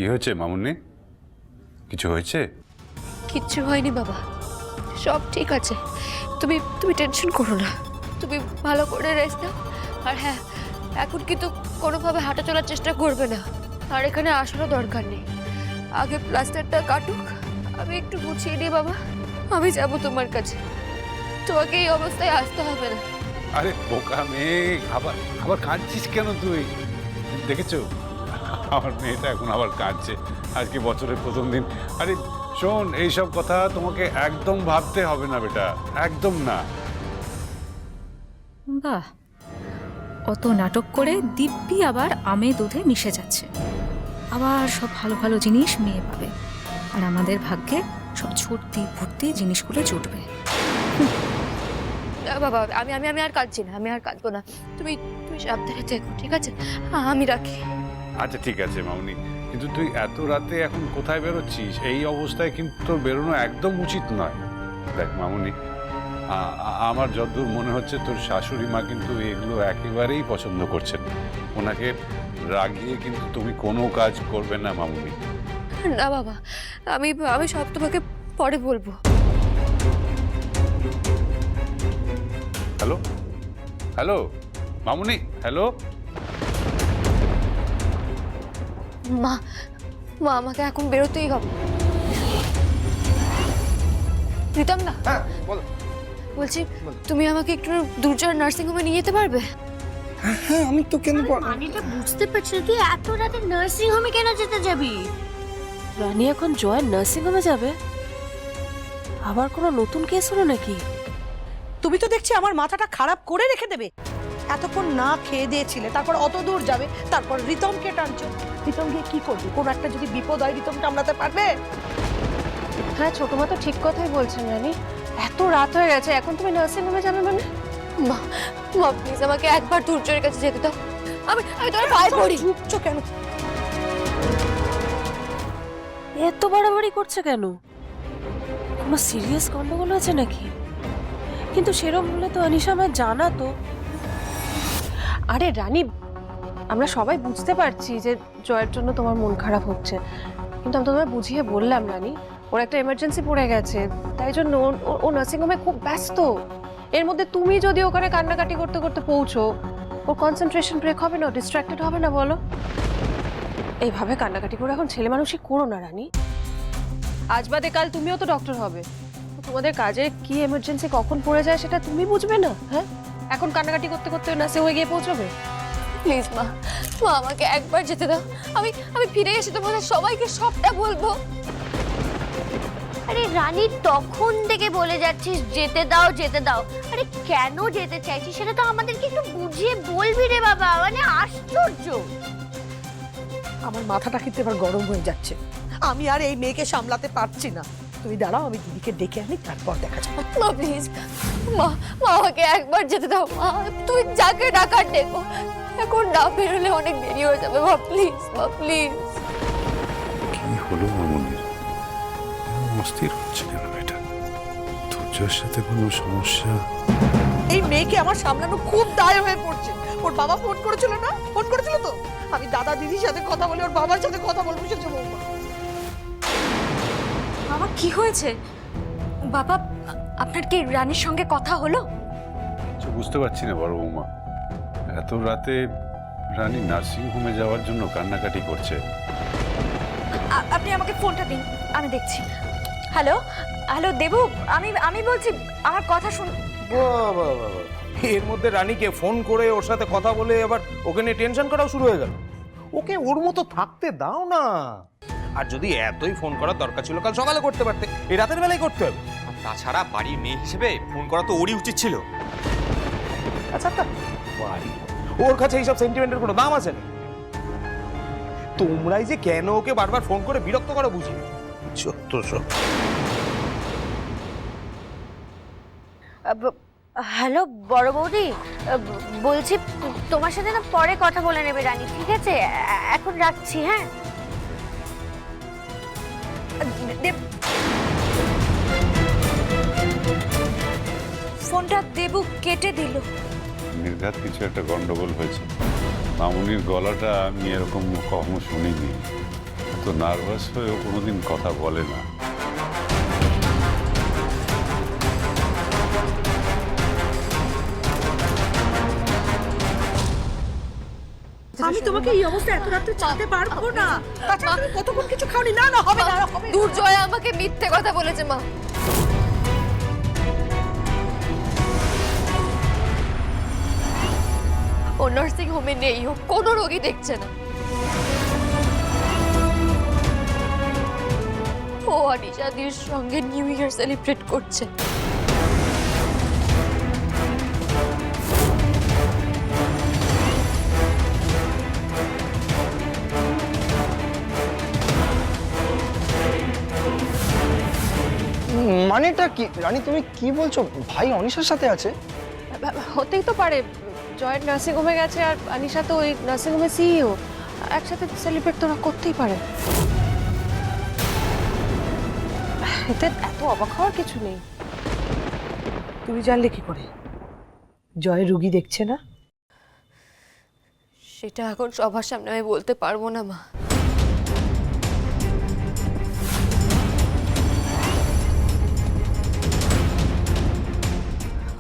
কি হয়েছে মামুনি? কিছু হয়েছে? কিচ্ছু হয়নি বাবা, সব ঠিক আছে। তুমি তুমি টেনশন করো না, তুমি ভালো করে রেস্ট নাও। আর হ্যাঁ, এখন কিন্তু কোনোভাবে হাঁটা চলার চেষ্টা করবে না। আর এখানে আসারও দরকার নেই, আগে প্লাস্টারটা কাটুক, আমি একটু গুছিয়ে নিই বাবা। আমি যাবো তোমার কাছে, তোমাকে এই অবস্থায় আসতে হবে না। আরে বোকা মেয়ে, আবার আবার কাঁদছিস কেন তুই? দেখেছো আমার মেয়েটা এখন আবার কাঁদছে, আজকে বছরের প্রথম দিন। আরে শোন, এইসব কথা তোমাকে একদম ভাবতে হবে না বেটা, একদম না। বাহ, অত নাটক করে দিব্যি আবার আমে দুধে মিশে যাচ্ছে। আবার সব ভালো ভালো জিনিস মেয়ে পাবে, আর আমাদের ভাগ্যে সব ঝর্তি ভর্তি জিনিসগুলো জুটবে। না বাবা, আমি আমি আমি আর কাঁদছি না, আমি আর কাঁদবো না। তুমি তুমি সাবধানে থেকো, ঠিক আছে? আমি রাখি। আচ্ছা ঠিক আছে মামুনি, কিন্তু তুই এত রাতে এখন কোথায় বেরোচ্ছিস? এই অবস্থায় কিন্তু তোর বেরোনো একদম উচিত নয়। দেখ মামুনি, আমার যতদূর মনে হচ্ছে তোর শাশুড়ি মা কিন্তু এগুলো একেবারেই পছন্দ করছেন। ওনাকে রাগিয়ে কিন্তু তুমি কোনো কাজ করবে না মামুনি। না বাবা, আমি আমি সব তোমাকে পরে বলবো। হ্যালো হ্যালো মামুনি, হ্যালো। মা, মা আমাকে এখন বেরোতেই হবে। প্রীতম না, হ্যাঁ বলো। বলছি তুমি আমাকে একটু দুর্জয় নার্সিং হোমে নিয়ে যেতে পারবে? হ্যাঁ আমি তো কেন আমি তো বুঝতে পারছি না, তুই এত রাতে নার্সিং হোমে কেন যেতে যাবি? রানী এখন জয়ের নার্সিং হোমে যাবে? আবার কোনো নতুন কেস হলো নাকি? তুমি তো দেখছি আমার মাথাটা খারাপ করে রেখে দেবে। এতক্ষণ না খেয়ে দিয়েছিলে, তারপর অত দূর যাবে, তারপর রিতমকে টানছো। রিতম গিয়ে কি করবে? কোন একটা যদি বিপদ হয় রিতম সামলাতে পারবে? হ্যাঁ, ছোট মা তো ঠিক কথাই বলছেন রানী। এত রাত হয়ে গেছে, এখন তুমি নার্সিং হোমে যাবে মানে? মা, মা প্লিজ আমাকে একবার দুর্জয়ের কাছে যেতে দাও। আমি আমি তোমার পায়ে পড়ি। ঝুঁকছো কেন? এত বাড়াবাড়ি করছে কেন? কোনো সিরিয়াস গন্ডগোল আছে নাকি? কিন্তু সেরকম হলে তো আনিশা আমায় জানাতো। আরে রানী, আমরা সবাই বুঝতে পারছি যে জয়ের জন্য তোমার মন খারাপ হচ্ছে, কিন্তু আমি তোমায় বুঝিয়ে বললাম রানী, ওর একটা এমার্জেন্সি পড়ে গেছে, তাই জন্য ও নার্সিংহোমে খুব ব্যস্ত। এর মধ্যে তুমি যদি ওখানে কান্নাকাটি করতে করতে পৌঁছো, ওর কনসেন্ট্রেশন ব্রেক হবে না, ডিস্ট্র্যাক্টেড হবে না বলো? এইভাবে কান্নাকাটি করে এখন ছেলে মানুষই করো না রানী। আজ বাদে কাল তুমিও তো ডক্টর হবে, তোমাদের কাজে কি এমার্জেন্সি কখন পড়ে যায় সেটা তুমি বুঝবে না? হ্যাঁ, এখন কান্নাকাটি করতে করতে নার্সিং হোমে গিয়ে পৌঁছবে? প্লিজ মা, মা আমাকে একবার যেতে দাও। আমি আমি ফিরে এসে তোমাদের সবাইকে সবটা বলবো। আরে রানী, তখন থেকে বলে যাচ্ছিস যেতে দাও যেতে দাও। আরে কেন যেতে চাইছিস সেটা তো আমাদেরকে একটু বুঝিয়ে বলবি রে বাবা, মানে আশ্চর্য। আমার মাথাটা কিন্তু এবার গরম হয়ে যাচ্ছে। আমি আর এই মেয়েকে সামলাতে পারছি না। তুমি দাঁড়াও, আমি দিদিকে ডেকে আনি, তারপর দেখা যাবে। মা প্লিজ, মা মা আমাকে একবার যেতে দাও। মা, তুই যাকে ডাকার ডেকো, এখন না বেরোলে অনেক দেরি হয়ে যাবে। মা প্লিজ, মা প্লিজ। কি হলো মামুনির? অস্থির হচ্ছে কেন এটা? ধৈর্যের সাথে কোনো সমস্যা? এই মেয়েকে আমার সামলানো খুব দায় হয়ে পড়ছে। ওর বাবা ফোন করেছিল না? ফোন করেছিল তো? আমি দাদা দিদির সাথে কথা বলে ওর বাবার সাথে কথা বলবো, সেটা বলবো। বাবা কি হয়েছে? বাবা, আপনার কি রানীর সঙ্গে কথা হলো? কিছু বুঝতে পারছি না বড় বৌমা, এত রাতে রানী নার্সিং হোমে যাওয়ার জন্য কান্নাকাটি করছে। আপনি আমাকে ফোনটা দিন, আমি দেখছি। হ্যালো হ্যালো দেবু, আমি আমি বলছি, আমার কথা শুন। এর মধ্যে রানীকে ফোন করে ওর সাথে কথা বলে আবার ওকে নিয়ে টেনশন করাও শুরু হয়ে গেল। ওকে ওর মতো থাকতে দাও না। আর যদি এতই ফোন করার দরকার ছিল কাল সকালে করতে পারতে, এই রাতের বেলায় করতে হবে। তাছাড়া বাড়ির মেয়ে হিসেবে ফোন করা তো ওরই উচিত ছিল। আচ্ছা একটা বাড়ি, ওর কাছে এইসব সেন্টিমেন্টের কোনো দাম আছে না। তোমরাই যে কেন ওকে বারবার ফোন করে বিরক্ত করো বুঝি। সত্য সব। হ্যালো বড় বৌদি, বলছি তোমার সাথে না পরে কথা বলে নেবে রানী, ঠিক আছে? এখন রাখছি। হ্যাঁ, ফোনটা দেবু কেটে দিল। নির্ঘাত কিছু একটা গন্ডগোল হয়েছে। মামুনির গলাটা আমি এরকম কখনো শুনিনি। এত নার্ভাস হয়েও কোনোদিন কথা বলে না। আমি তোমাকে এই অবস্থায় এত রাত্রে চালাতে পারবো না। তাছাড়া তুমি কতক্ষণ কিছু খাওনি? না না হবে না, হবে না। দুর্জয় আমাকে মিথ্যে কথা বলেছে মা। ও নার্সিং হোমে নেই, ও কোনো রোগী দেখছে না। ও অনিশাদির সঙ্গে নিউ ইয়ার সেলিব্রেট করছে। মানেটা কি রানী, তুমি কি বলছো? ভাই অনিশার সাথে আছে? হতেই তো পারে, জয়ের নার্সিং হোমে গেছে আর আনিশা তো ওই নার্সিং হোমের সিইও, একসাথে সেলিব্রেট তোরা করতেই পারে। এতে এত অবাক হওয়ার কিছু নেই। তুমি জানলে কি করে? জয় রুগী দেখছে না? সেটা এখন সবার সামনে আমি বলতে পারবো না মা।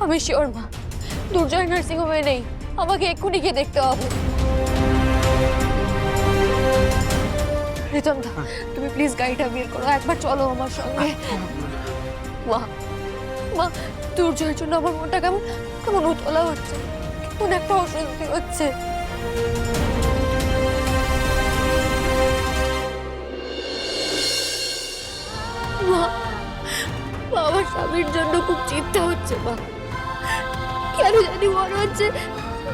আমি শিওর মা, দুর্জয় নার্সিং হোমে নেই। আমাকে এক্ষুনি গিয়ে দেখতে হবে। রিতম দা, তুমি প্লিজ গাড়িটা বের করো, একবার চলো আমার সঙ্গে। মা মা, দুর্জয়ের জন্য আমার মনটা কেমন কেমন উতলা হচ্ছে, কেমন একটা অস্বস্তি হচ্ছে। মা, আমার স্বামীর জন্য খুব চিন্তা হচ্ছে মা। কেন জানি মনে হচ্ছে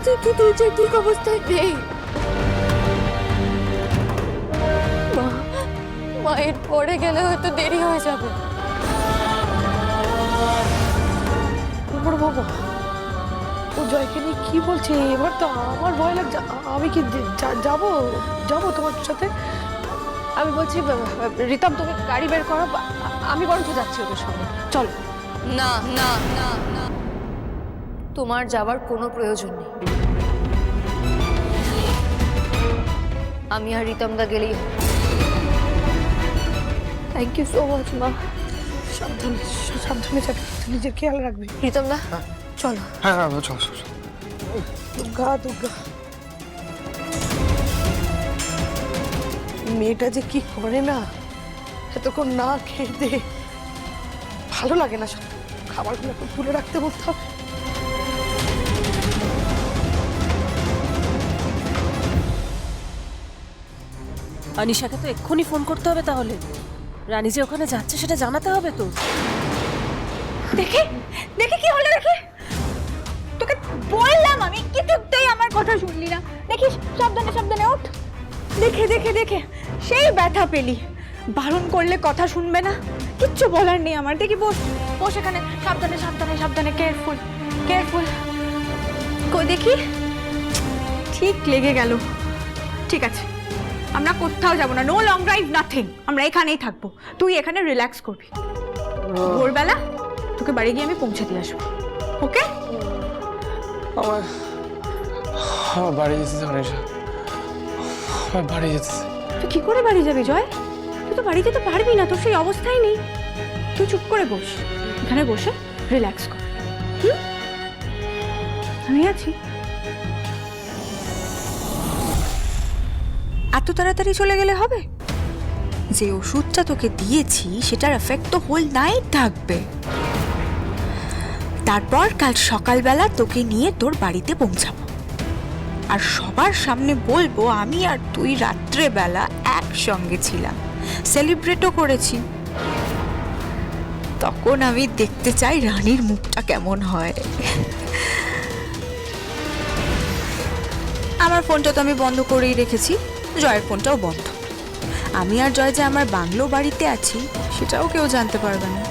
যে দুর্জয় ঠিক অবস্থায় নেই। মা, মায়ের পরে গেলে হয়তো দেরি হয়ে যাবে। বাবা, ও জয়কে নিয়ে কি বলছে? এবার তো আমার ভয় লাগছে। আমি কি যাবো যাবো তোমার সাথে? আমি বলছি রিতম তুমি গাড়ি বের করো, আমি বরঞ্চ যাচ্ছি ওদের সঙ্গে, চলো। না না না না, তোমার যাবার কোনো প্রয়োজন নেই। আমি আর রিতমদা গেলেই হবে। থ্যাংক ইউ সো মাচ মা। সাবধানে সাবধানে যাবে, নিজের খেয়াল রাখবে। রিতমদা চলো। হ্যাঁ হ্যাঁ চল চল। দুর্গা দুর্গা, মেয়েটা যে কি করে না, এতক্ষণ না খেয়ে দে ভালো লাগে না। খাবারগুলো একটু তুলে রাখতে বলতে হবে। আনিশাকে তো এক্ষুনি ফোন করতে হবে তাহলে। রানী যে ওখানে যাচ্ছে সেটা জানাতে হবে তো। দেখে দেখে কি হলো, দেখে তোকে বললাম আমি, কিছুতেই আমার কথা শুনলি না। দেখিস, সাবধানে সাবধানে ওঠ। দেখে দেখে দেখে সেই ব্যথা পেলি, বারণ করলে কথা শুনবে না, কিচ্ছু বলার নেই আমার। দেখি বস বস এখানে, সাবধানে সাবধানে সাবধানে, কেয়ারফুল কেয়ারফুল। কই দেখি, ঠিক লেগে গেল। ঠিক আছে, আমরা কোথাও যাব না, নো লং ড্রাইভ, নাথিং। আমরা এখানেই থাকবো, তুই এখানে রিল্যাক্স করবি। ভোরবেলা তোকে বাড়ি গিয়ে আমি পৌঁছে দিয়ে আসবো, ওকে? আমার বাড়ি যেতে অনিশা, আমার বাড়ি যেতে। তুই কি করে বাড়ি যাবি জয়? তুই তো বাড়ি যেতে পারবি না, তোর সেই অবস্থাই নেই। তুই চুপ করে বস, এখানে বসে রিল্যাক্স কর। আমি আছি। এত তাড়াতাড়ি চলে গেলে হবে? যে ওষুধটা তোকে দিয়েছি সেটার এফেক্ট তো হোল নাইট থাকবে। তারপর কাল সকালবেলা তোকে নিয়ে তোর বাড়িতে পৌঁছাবো, আর সবার সামনে বলবো আমি আর তুই রাত্রেবেলা একসঙ্গে ছিলাম, সেলিব্রেটও করেছি। তখন আমি দেখতে চাই রানীর মুখটা কেমন হয়। আমার ফোনটা তো আমি বন্ধ করেই রেখেছি, জয়ের ফোনটাও বন্ধ। আমি আর জয় যে আমার বাংলো বাড়িতে আছি সেটাও কেউ জানতে পারবে না।